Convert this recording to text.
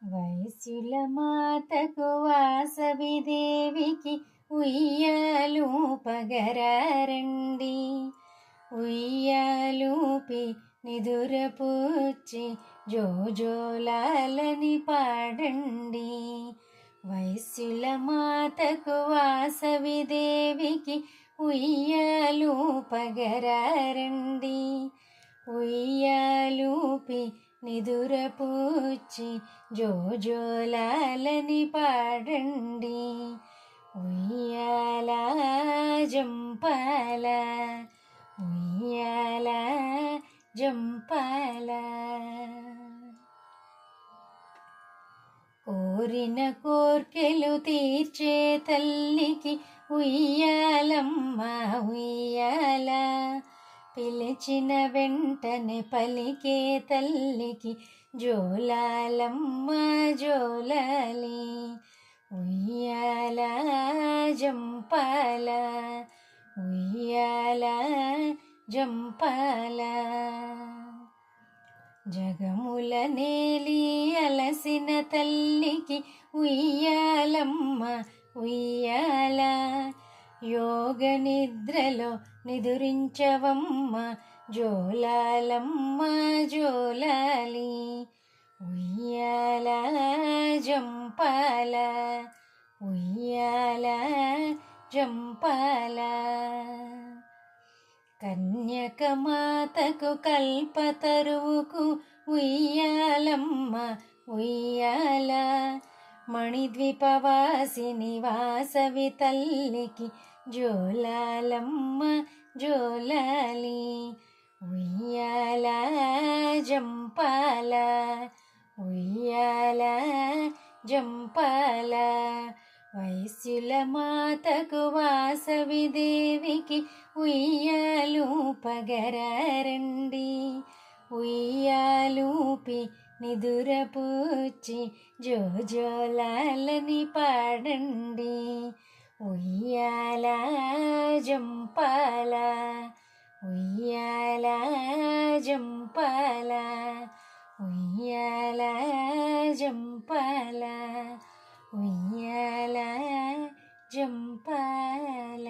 వైశ్యుల మాతకు వాసవి దేవికి ఉయ్యాలూపగరారండి. ఉయ్యాలూపి నిదురపుచ్చి జోజోలాలని పాడండి. వైశ్యుల మాతకు వాసవి దేవికి ఉయ్యాలూపగరారండి. ఉయ్యాలూపి నిదురపుచ్చి జోజోలాలని పాడండి. ఉయ్యాల జంపాల ఉయ్యాల జంపాల. కోరిన కోర్కెలు తీర్చే తల్లికి ఉయ్యాలమ్మ ఉయ్యాల. పిలిచిన వెంటనే పలికే తల్లికి జోలాలమ్మ జోలాలి. ఉయ్యాల జంపాల ఉయ్యాల జంపాల. జగముల నేలి అలసిన తల్లికి ఉయ్యాలమ్మ ఉయ్యాల. యోగ నిద్రలో నిదురించవమ్మ జోలాలమ్మ జోలాలి. ఉయ్యాల జంపాల ఉయ్యాల జంపాల. కన్యక మాతకు కల్పతరువుకు ఉయ్యాలమ్మ ఉయ్యాల. మణిద్వీపవాసిని వాసవి తల్లికి జోలాలమ్మ జోలాలి. ఉయ్యాల జంపాల ఉయ్యాల జంపాల. వైశ్యుల మాతకు వాసవి దేవికి ఉయ్యాలూపగరారండి. ఉయ్యాలూపి నిదురపుచ్చి జోజోలాలని పాడండి. ఉయ్యాల జంపాల ఉయ్యాల జంపాల ఉయ్యాల జంపాల ఉయ్యాల జంపాల.